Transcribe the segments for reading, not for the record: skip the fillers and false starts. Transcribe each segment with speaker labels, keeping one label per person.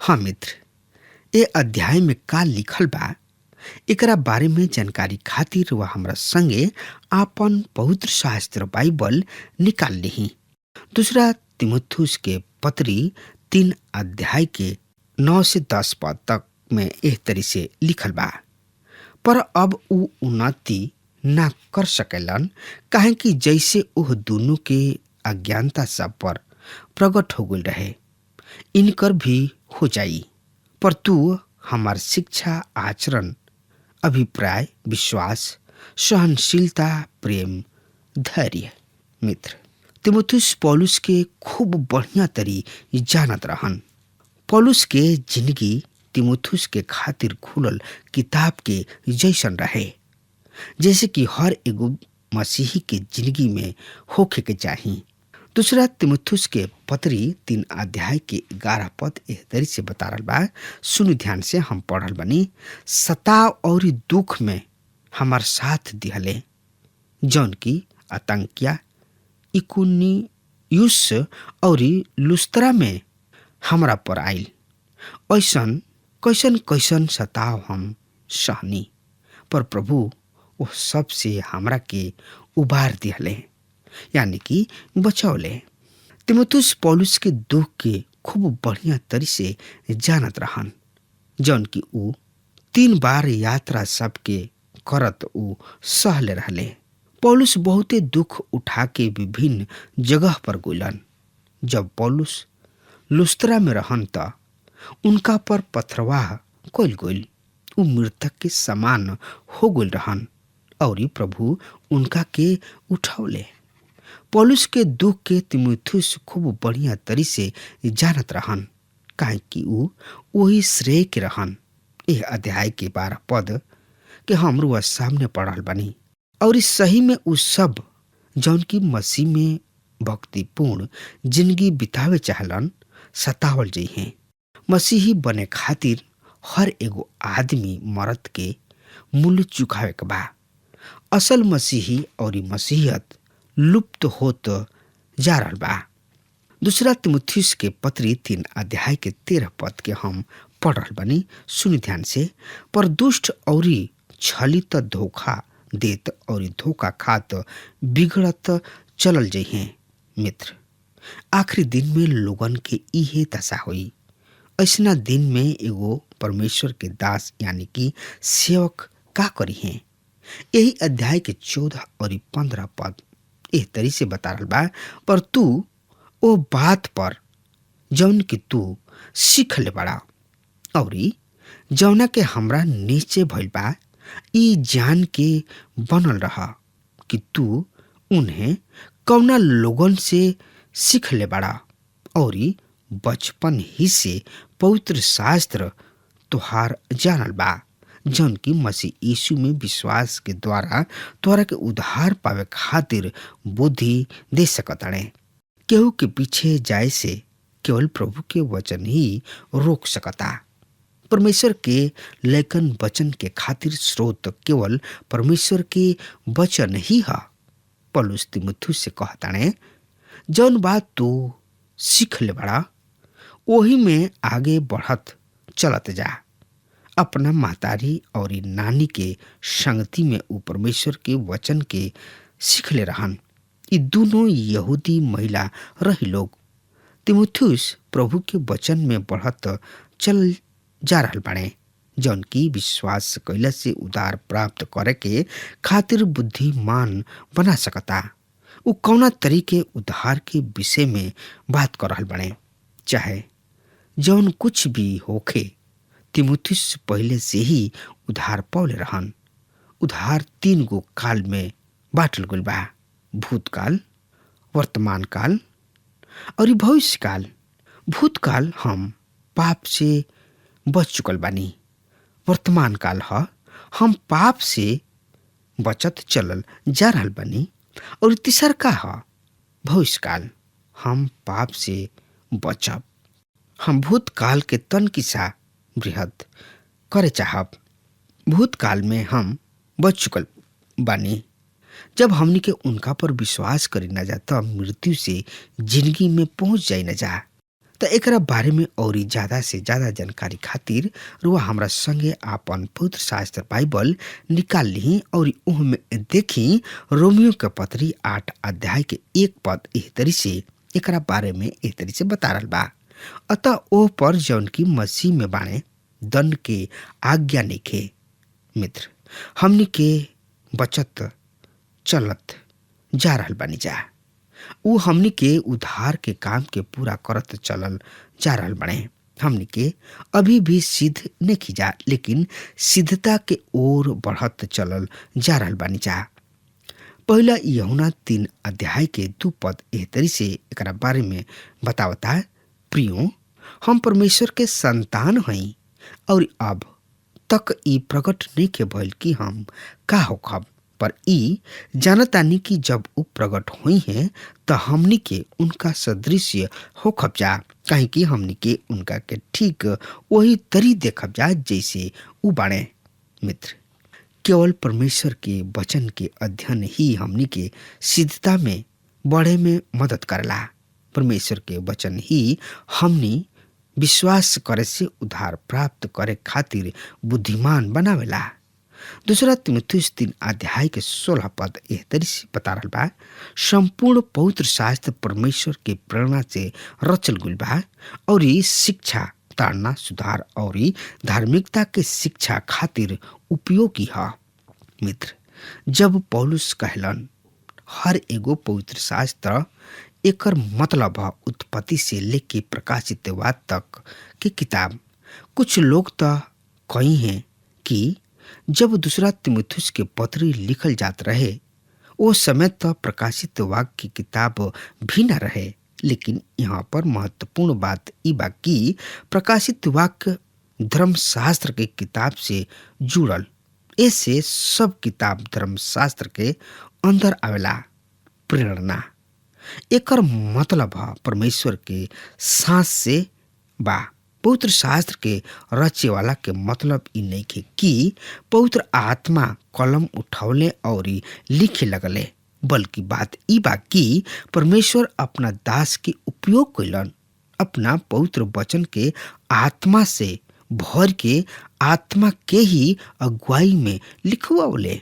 Speaker 1: हाँ मित्र, ए अध्याय में का लिखल बा एकरा बारे में जानकारी खातिर वह हमरा संगे आपन पवित्र शास्त्र बाइबल निकाल ली। दूसरा तिमुथुस के पत्री 3 अध्याय के 9 से 10 पद तक में एह तरी से लिखल बा। पर अब उ उन्नति ना कर सकेलन, काहे कि जैसे ओह दोनों के अज्ञानता सब पर प्रकट हो गई रहे, इनकर भी हो जाई। पर तू हमार शिक्षा, आचरण, अभिप्राय, विश्वास, सहनशीलता, प्रेम, धैर्य। मित्र, तिमुथियुस पौलुस के खूब बढ़िया तरी जानत रहन। पौलुस के जिंदगी तिमुथियुस के खातिर खुलल किताब के जैसन रहे, जैसे कि हर एगो मसीही के जिंदगी में होखे के चाही। दूसरा तिमुथियुस के पत्री 3 अध्याय के 11 पद एह तरी से बता रहल बा। सुनि ध्यान से, हम पढ़ल बनी। सताव और दुख में हमार साथ दिहले, जौन की आतंकिया, इकुनियुस और लुस्त्रा में हमरा पर आइल। ऐसन कैसन कैसन सताव हम सहनी, पर प्रभु वो सब से हमरा के उबार दिहले, यानी कि बचौले। तिमुथियुस पौलुस के दुख के खूब बढ़िया तरी से जानत रहन, जौन की ऊ 3 बार यात्रा सबके करत ऊ सहले रहले। पौलुस बहुते दुख उठा के विभिन्न जगह पर गुलन। जब पौलुस लुस्त्रा में रहन त उनका पर पथरवाह कइल गइल। ऊ मृतक के समान हो गइल रहन और प्रभु उनका के उठौले। पौलुस के दुख के तिमुथियुस खूब बढ़िया तरी से जानत रहन, काहे कि ऊ वही श्रेय के रहन। यह अध्याय के 12 पद के हमरो सामने पढ़ल बनी। और इस सही में उ सब जौन की मसीह में भक्तिपूर्ण जिंदगी बितावे चाहलन, सतावल जइहे। मसीही बने खातिर हर एगो आदमी मरद के मूल्य चुकावे के बा। असल मसीही और मसीहत लुप्त होत जा रहल बा। दूसरा तिमुथियुस के पत्री 3 अध्याय के 13 पद के हम पढ़ रहल बनी। सुनि ध्यान से। पर दुष्ट और छली त धोखा देत और धोखा खात बिगड़त चलल जइहे। मित्र, आखिरी दिन में लोगन के इहे दशा होई। ऐसना दिन में एगो परमेश्वर के दास यानी कि सेवक का करी है। यही अध्याय के 14 और 15 पद एह तरी से बता रहल बा। पर तू ओ बात पर जौन कि तू सीख ले बड़ा और जौना के हमरा नीचे भइल बा, ई जान के बनल रहा कि तू उन्हें कौना लोगन से सीख ले बड़ा और बचपन ही से पवित्र शास्त्र तुहार जानल बा, जौन की मसीह यीशु में विश्वास के द्वारा तोरा के उद्धार पावे खातिर बुद्धि दे सकताड़े। केहू के पीछे जाए से केवल प्रभु के वचन ही रोक सकता। परमेश्वर के लेखन वचन के खातिर स्रोत केवल परमेश्वर के वचन ही है। पौलुस तिमुथियुस से कहताड़े, जौन बात तू सीख ले बड़ा वही में आगे बढ़त चलत जा। अपना मातारी और नानी के संगति में ऊ परमेश्वर के वचन के सीख ले रहन। ये दोनों यहूदी महिला रही लोग। तिमुथियुस प्रभु के वचन में बढ़त चल जा रहल बाड़े, जौन की विश्वास कैला से उद्धार प्राप्त करे के खातिर बुद्धिमान बना सकता। ऊ कौना तरीके उद्धार के विषय में बात कर रहल बाड़े। चाहे जौन कुछ भी होखे, तिमुथियुस पहले से ही उद्धार पौले रहन। उद्धार 3 गो काल में बांटल गइल बा: भूतकाल, वर्तमान काल और भविष्य काल। भूतकाल हम पाप से बच चुकल बानी। वर्तमान काल ह हम पाप से बचत चलल जा रहल बानी। और तीसर का ह भविष्य काल, हम पाप से बचब। हम भूतकाल के तन किसा बृहद करे चाहब। भूतकाल में हम बच चुकल बानी। जब हमनी के उनका पर विश्वास करी न जा तब मृत्यु से जिंदगी में पहुंच जाई न जा। तो एकरा बारे में और ज्यादा से ज्यादा जानकारी खातिर रुआ हमरा संगे आपन पवित्र शास्त्र बाइबल निकाल ली और उहमें देखी रोमियो के पत्री 8 अध्याय के 1 पद एह तरी से एकरा बारे में एह तरी से बता रहल बा। अतः ओ पर जौन की मसीह में बाणे दंड के आज्ञा नइखे। मित्र, हमनी के बचत चलत जा रहल बानी जा। उ हमनी के उद्धार के काम के पूरा करत चलल जा रहल बने। हमनी के अभी भी सिद्ध नहीं जा, लेकिन सिद्धता के ओर बढ़त चलल जा रहल बानी जा। पहला यूहन्ना 3 अध्याय के 2 पद एह तरी से एकरा बारे में बतावता। प्रियो, हम परमेश्वर के संतान हई और अब तक ई प्रकट नहीं के भइल कि हम का होखब, पर ई जानतानी कि जब उ प्रकट हुई है तो हमनी के उनका सदृश्य होखब जा, कहीं कि हमनी के उनका के ठीक वही तरी देखब जा जैसे उ बाणे। मित्र, केवल परमेश्वर के वचन के अध्ययन ही हमनी के सिद्धता में बढ़े में मदद करला। परमेश्वर के वचन ही हमनी विश्वास करे से उद्धार प्राप्त करे खातिर बुद्धिमान बनावेला। दूसरा तीमुथियुस 3 अध्याय के 16 पद एह तरी से बता रहल बा। संपूर्ण पवित्र शास्त्र परमेश्वर के प्रेरणा से रचल गइल बा और ई शिक्षा, ताड़ना, सुधार और धार्मिकता के शिक्षा खातिर उपयोगी है। मित्र, जब पौलुस कहलन हर एगो पवित्र शास्त्र, एकर मतलब है उत्पत्ति से लेके प्रकाशितवाद तक की किताब। कुछ लोग तो कही हैं कि जब दूसरा तीमुथियुस के पत्री लिखल जात रहे वो समय तो प्रकाशित वाक्य की किताब भी न रहे, लेकिन यहाँ पर महत्वपूर्ण बात ई बा कि प्रकाशित वाक्य धर्मशास्त्र के किताब से जुड़ल। ऐसे सब किताब धर्मशास्त्र के अंदर आवेला। प्रेरणा एकर मतलब है परमेश्वर के सांस से बा। पवित्र शास्त्र के रचे वाला के मतलब ई नहीं के कि पवित्र आत्मा कलम उठौले और लिखे लगले, बल्कि बात ई बा कि परमेश्वर अपना दास के उपयोग कैलन, अपना पवित्र वचन के आत्मा से भर के आत्मा के ही अगुवाई में लिखवावले।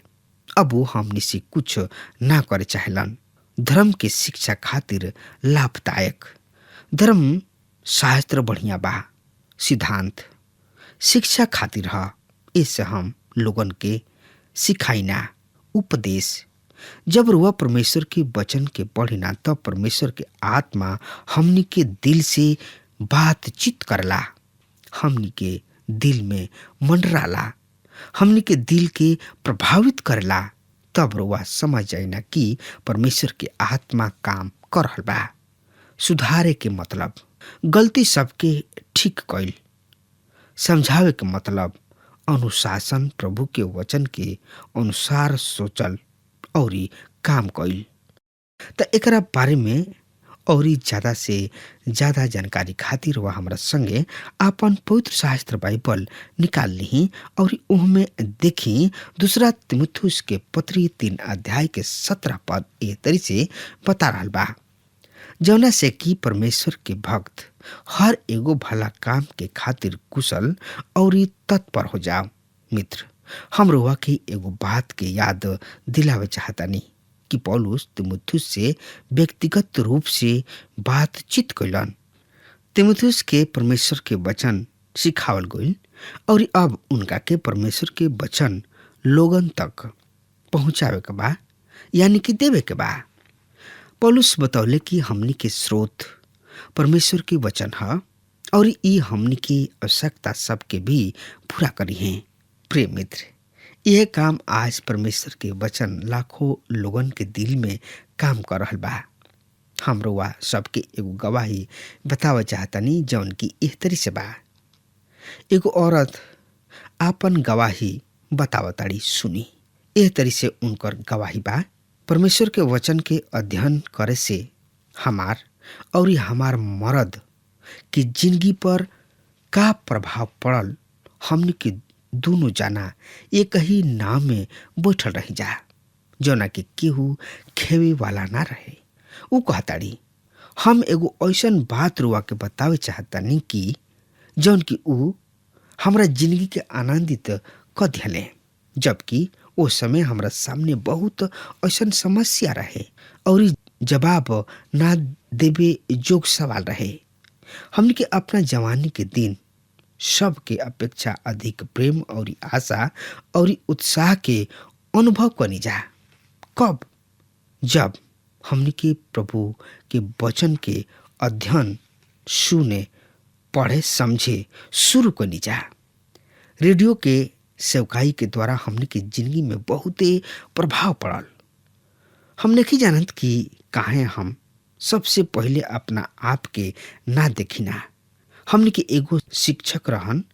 Speaker 1: अब वो हमनी से कुछ ना करे चाहेलन। धर्म के शिक्षा खातिर लाभदायक धर्म शास्त्र बढ़िया बा। सिद्धांत शिक्षा खातिर है, इससे हम लोगन के सिखाइना। उपदेश जब रुआ परमेश्वर के वचन के पढ़िना तब परमेश्वर के आत्मा हमनी के दिल से बातचीत करला, हमनी के दिल में मंडराला, हमनी के दिल के प्रभावित करला। तब रुआ समझ जाइना कि परमेश्वर के आत्मा काम कर रहल बा। सुधारे के मतलब गलती सबके ठीक कइल, समझावे के मतलब अनुशासन, प्रभु के वचन के अनुसार सोचल और काम कइल। त एकरा बारे में और ज्यादा से ज्यादा जानकारी खातिर वह हमरा संगे आपन पवित्र शास्त्र बाइबल निकाल ली और उहमें देखी दूसरा तीमुथियुस के पत्री 3 अध्याय के 17 पद ए तरी से बता रहल बा। जौना से कि परमेश्वर के भक्त हर एगो भला काम के खातिर कुशल और तत्पर हो जाओ। मित्र, हम रुआ की एगो बात के याद दिलावे चाहतानी कि पौलुस तीमुथियुस से व्यक्तिगत रूप से बातचीत कैलन। तीमुथियुस के परमेश्वर के वचन सिखावल गइल और अब उनका के परमेश्वर के वचन लोगन तक पहुंचावे के बा, यानी कि देवे के बा। पौलुस बतौले कि हमनी के स्रोत परमेश्वर के वचन है और ई हमनी की आवश्यकता सबके भी पूरा करी है। प्रिय मित्र, यह काम आज परमेश्वर के वचन लाखों लोगन के दिल में काम कर रहल बा। हम रुआ सबके एगो गवाही बतावे चाहतनी जौन की एह तरी से बा। एगो औरत आपन गवाही बतावताड़ी, सुनी। एह तरी से उनकर गवाही बा। परमेश्वर के वचन के अध्ययन करे से हमार और हमार मर्द की जिंदगी पर का प्रभाव पड़ल, हमनी के दोनों जाना एक ही नाव में बैठल रही जा, जौना के केहू खेवे वाला ना रहे। उ कहताड़ी, हम एगो ऐसन बात रुआ के बतावे चाहतानी कि जौन कि ऊ हमरा जिंदगी के आनंदित क दिले, जबकि ओ समय हमरा सामने बहुत ऐसन समस्या रहे और जवाब ना देवे जोग सवाल रहे। हमने के अपना जवानी के दिन सबके अपेक्षा अधिक प्रेम और आशा और उत्साह के अनुभव करनी जा। कब? जब हमने के प्रभु के वचन के अध्ययन, सुने, पढ़े, समझे शुरू करनी जा। रेडियो के सेवकाई के द्वारा हमने के जिंदगी में बहुते प्रभाव पड़ल। हम नहीं जानत कि काहे हम सबसे पहले अपना आप के ना देखिना। हमने के एगो शिक्षक रहन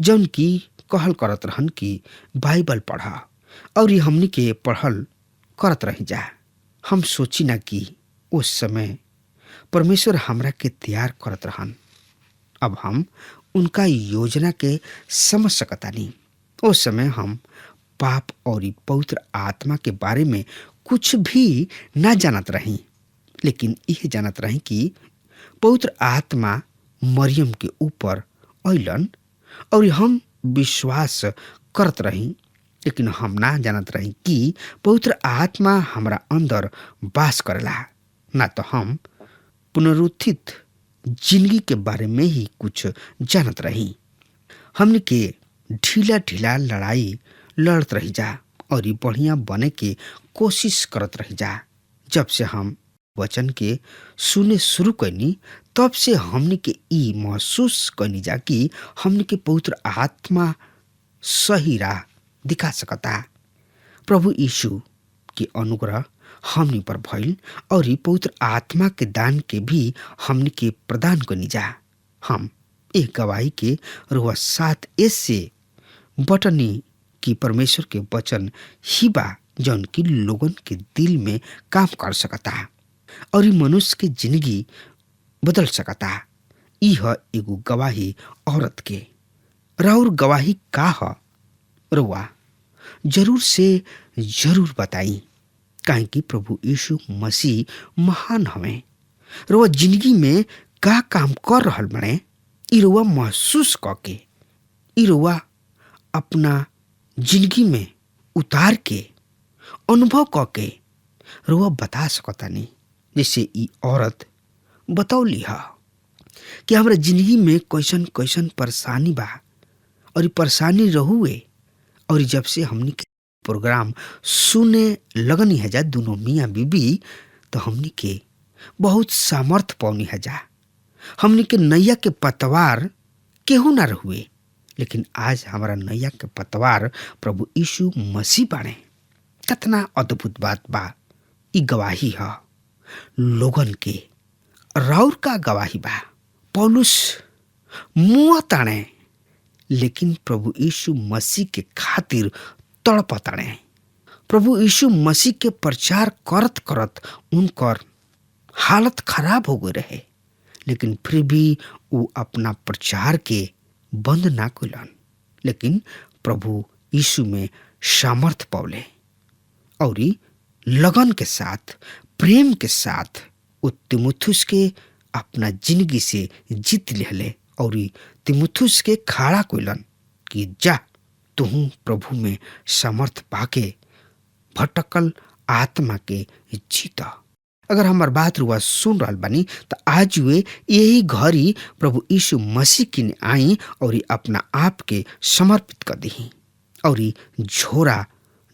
Speaker 1: जौन की कहल करत रहन कि बाइबल पढ़ा, और ये हमने के पढ़ल करत रही जा। हम सोची ना कि उस समय परमेश्वर हमरा के तैयार करत रहन। अब हम उनका योजना के समझ सकतानी। उस समय हम पाप और पवित्र आत्मा के बारे में कुछ भी ना जानत रही, लेकिन यह जानत रही कि पवित्र आत्मा मरियम के ऊपर अइलन और हम विश्वास करत रही, लेकिन हम ना जानत रही कि पवित्र आत्मा हमरा अंदर वास करेला। ना तो हम पुनरुत्थित जिंदगी के बारे में ही कुछ जानत रही। हमने के ढीला ढीला लड़ाई लड़त रही जा और बढ़िया बने के कोशिश करत रही जा। जब से हम वचन के सुने शुरू करनी, तब से हमने के ई महसूस करनी जा कि हमने के पवित्र आत्मा सही राह दिखा सकता। प्रभु यीशु के अनुग्रह हमनी पर भइल और पवित्र आत्मा के दान के भी हमनी के प्रदान करनी जा। हम एक गवाही के रुआ साथ ऐसे बटनी कि परमेश्वर के वचन ही बा जौन की लोगन के दिल में काम कर सकता और मनुष्य के जिंदगी बदल सकता। यह एगो गवाही औरत के राउर गवाही का ह रुआ जरूर से जरूर बताई, काहे कि प्रभु यीशु मसीह महान हमें। रुआ जिंदगी में का काम कर रहल बने, ई रुआ महसूस करके, ई रुआ अपना जिंदगी में उतार के अनुभव करके रुआ बता सकतानी। जैसे ई औरत बतौली है कि हमरा जिंदगी में कैसन कैसन परेशानी बा और परेशानी रहुए, और जब से हमनी के प्रोग्राम सुने लगनी है जा दोनों मियाँ बीबी, तो हमनी के बहुत सामर्थ पौनी है जा। हमनी के नैया के पतवार केहू ना रहुए, लेकिन आज हमारा नैया के पतवार प्रभु यीशु मसीह बाणे। कितना अद्भुत बात बा। ई गवाही है लोगन के। राउर का गवाही बा। पौलुस मुँह ताणे, लेकिन प्रभु यीशु मसीह के खातिर तड़पताणे। प्रभु यीशु मसीह के प्रचार करत करत उनकर हालत खराब हो गई रहे, लेकिन फिर भी वो अपना प्रचार के बंद ना कइलन। लेकिन प्रभु यीशु में सामर्थ पौले और लगन के साथ, प्रेम के साथ वो तीमुथियुस के अपना जिंदगी से जीत लेले और तीमुथियुस के खड़ा कइलन कि जा तुहू प्रभु में सामर्थ पाके भटकल आत्मा के जीता। अगर हमार बात रुआ सुन रहल बानी तो आज वे यही घड़ी प्रभु यीशु मसीह की आई और अपना आप के समर्पित कर दी और झोरा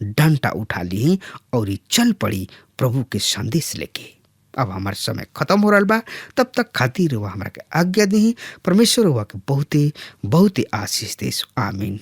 Speaker 1: डंटा उठा ली और चल पड़ी प्रभु के संदेश लेके। अब हमार समय खत्म हो रहा बा, तब तक खातिर हुआ हमारा के आज्ञा दी। परमेश्वर हुआ के बहुते बहुते आशीष देश। आमीन।